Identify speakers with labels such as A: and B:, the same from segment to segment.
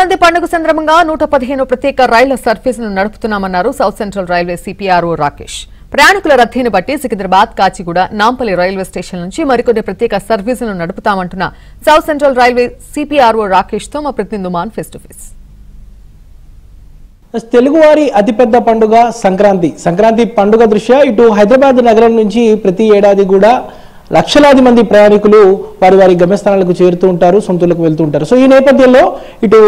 A: సంక్రాంతి పండుగ సందర్భంగా 115 ప్రత్యేక రైళ్ల సర్వీసులను నడుపుతున్నామన్నారు south central railway CPRO Rakesh. ప్రయాణికుల రద్దీని బట్టి సికింద్రాబాద్, కాచిగూడ, నాంపల్లి రైల్వే స్టేషన్ నుంచి మరికొన్ని ప్రత్యేక సర్వీసులను నడుపుతామంటున్న south central railway CPRO Rakesh తో మా ప్రతినిధి దుమాన్ ఫేస్ టు ఫేస్.
B: తెలుగువారి అతిపెద్ద పండుగ సంక్రాంతి పండుగ దృష్ట్యా ఇటు హైదరాబాద్ నగరం నుంచి ప్రతి ఏడాది కూడా లక్షలాది మంది ప్రయాణికులు వారి గమ్యస్థానాలకు చేరుతూ ఉంటారు, సొంతూరులకు వెళ్తూ ఉంటారు. సో ఈ నేపథ్యంలో ఇటు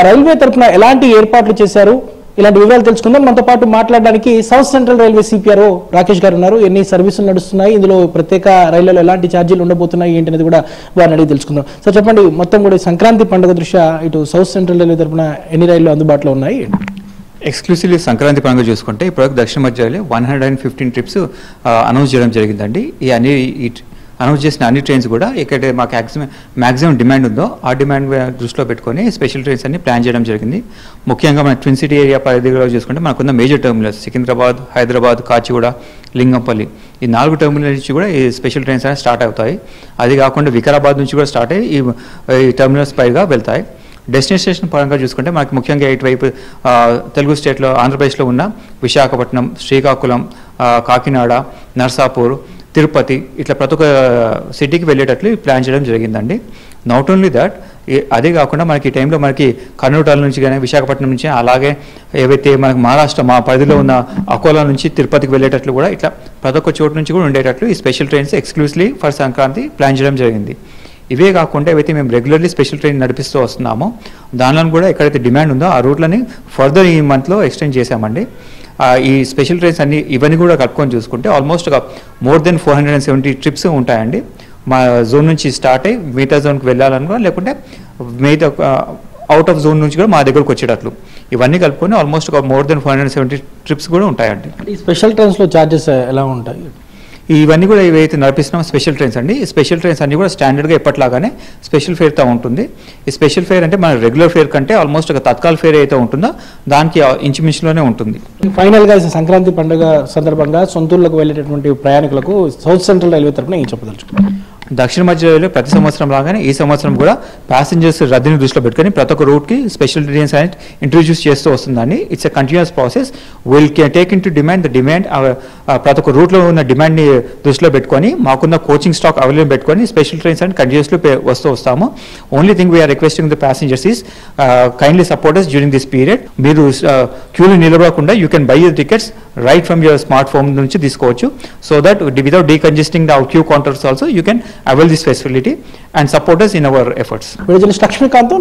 B: రైల్వే తరఫున ఎలాంటి ఏర్పాట్లు చేశారు, ఇలాంటి వివరాలు తెలుసుకుందాం. మనతో పాటు మాట్లాడడానికి south central railway CPRO Rakesh గారు ఉన్నారు. ఎన్ని సర్వీసులు నడుస్తున్నాయి, ఇందులో ప్రత్యేక రైళ్లలో ఎలాంటి ఛార్జీలు ఉండబోతున్నాయి ఏంటనేది కూడా వారిని అడిగి తెలుసుకుందాం. సో చెప్పండి, మొత్తం కూడా సంక్రాంతి పండుగ దృష్ట్యా ఇటు సౌత్ సెంట్రల్ రైల్వే తరఫున ఎన్ని రైళ్లు అందుబాటులో ఉన్నాయి?
C: ఎక్స్క్లూసివ్లీ సంక్రాంతి పండుగ చూసుకుంటే ఇప్పుడు దక్షిణ మధ్య రైల్వే 115 ట్రిప్స్ అనౌన్స్ చేయడం జరిగిందండి. ఈ అనౌన్స్ చేసిన అన్ని ట్రైన్స్ కూడా ఇక్కడ మాకు మ్యాక్సిమం డిమాండ్ ఉందో ఆ డిమాండ్ దృష్టిలో పెట్టుకొని స్పెషల్ ట్రైన్స్ అన్ని ప్లాన్ చేయడం జరిగింది. ముఖ్యంగా మన ట్విన్ సిటీ ఏరియా పరిధిలో చూసుకుంటే మనకున్న మేజర్ టెర్మినల్స్ సికింద్రాబాద్, హైదరాబాద్, కాచిగూడ, లింగంపల్లి ఈ 4 టెర్మినల్ నుంచి కూడా ఈ స్పెషల్ ట్రైన్స్ అనేవి స్టార్ట్ అవుతాయి. అది కాకుండా వికారాబాద్ నుంచి కూడా స్టార్ట్ అయ్యి ఈ టెర్మినల్స్ పైగా వెళ్తాయి. డెస్టినేషన్ పరంగా చూసుకుంటే మనకి ముఖ్యంగా ఇటువైపు తెలుగు స్టేట్లో ఆంధ్రప్రదేశ్లో ఉన్న విశాఖపట్నం, శ్రీకాకుళం, కాకినాడ, నర్సాపూర్, తిరుపతి ఇట్లా ప్రతి ఒక్క సిటీకి వెళ్ళేటట్లు ప్లాన్ చేయడం జరిగిందండి. నాట్ ఓన్లీ దట్, అదే కాకుండా మనకి ఈ టైంలో మనకి కర్నూలు నుంచి కానీ విశాఖపట్నం నుంచి అలాగే ఏవైతే మనకి మహారాష్ట్ర మా పరిధిలో ఉన్న అకోలా నుంచి తిరుపతికి వెళ్ళేటట్లు కూడా ఇట్లా ప్రతి ఒక్క చోటు నుంచి కూడా ఉండేటట్లు ఈ special trains exclusively for Sankranti plan చేయడం జరిగింది. ఇవే కాకుండా ఏవైతే మేము రెగ్యులర్లీ స్పెషల్ ట్రైన్ నడిపిస్తూ వస్తున్నామో దానిలో కూడా ఎక్కడైతే డిమాండ్ ఉందో ఆ రూట్లని ఫర్దర్ ఈ మంత్లో ఎక్స్టెండ్ చేశామండి. ఈ స్పెషల్ ట్రైన్స్ ఇవన్నీ కూడా కలుపుకొని చూసుకుంటే ఆల్మోస్ట్ మోర్ దెన్ 470 ట్రిప్స్ ఉంటాయండి. మా జోన్ నుంచి స్టార్ట్ అయ్యి మిగతా జోన్కి వెళ్ళాలనుకో లేకుంటే మిగతా అవుట్ ఆఫ్ జోన్ నుంచి కూడా మా దగ్గరకు వచ్చేటట్లు ఇవన్నీ కలుపుకొని ఆల్మోస్ట్ మోర్ దెన్ 470 ట్రిప్స్ కూడా ఉంటాయండి.
B: ఈ స్పెషల్ ట్రైన్స్లో ఛార్జెస్ ఎలా ఉంటాయి?
C: ఇవన్నీ కూడా ఏవైతే నడిపిస్తున్నామో స్పెషల్ ట్రైన్స్ అండి. ఈ స్పెషల్ ట్రైన్స్ అన్ని కూడా స్టాండర్డ్గా ఎప్పటిలాగానే స్పెషల్ ఫేర్తో ఉంటుంది. ఈ స్పెషల్ ఫేర్ అంటే మన రెగ్యులర్ ఫేర్ కంటే ఆల్మోస్ట్ తత్కాల్ ఫేర్ అయితే ఉంటుందో దానికి ఇంచుమించులోనే ఉంటుంది.
B: ఫైనల్గా సంక్రాంతి పండుగ సందర్భంగా సొంతూరులకు వెళ్ళేటటువంటి ప్రయాణికులకు సౌత్ సెంట్రల్ రైల్వే తరఫున ఏం చెప్పదలుచుకున్నారు?
C: దక్షిణ మధ్య రైల్వే ప్రతి సంవత్సరం లాగానే ఈ సంవత్సరం కూడా ప్యాసింజర్స్ రద్దీని దృష్టిలో పెట్టుకొని ప్రతి ఒక్క రూట్కి స్పెషల్ ట్రైన్స్ అనేది ఇంట్రడ్యూస్ చేస్తూ వస్తుందండి. It's a continuous process. Will take into demand ప్రతి ఒక్క రూట్లో ఉన్న డిమాండ్ని దృష్టిలో పెట్టుకొని మాకున్న కోచింగ్ స్టాక్ అవైలబుల్ పెట్టుకొని స్పెషల్ ట్రైన్స్ అండ్ కంటిన్యూస్లో వస్తాము. Only thing we're requesting the passengers is kindly support us during this period. మీరు క్యూలో నిలబడకుండా you can buy your tickets right from your smart phone నుంచి తీసుకోవచ్చు. So that without decongesting the queue counters also you can avail this facility and support us in our efforts.
B: Lexmikant,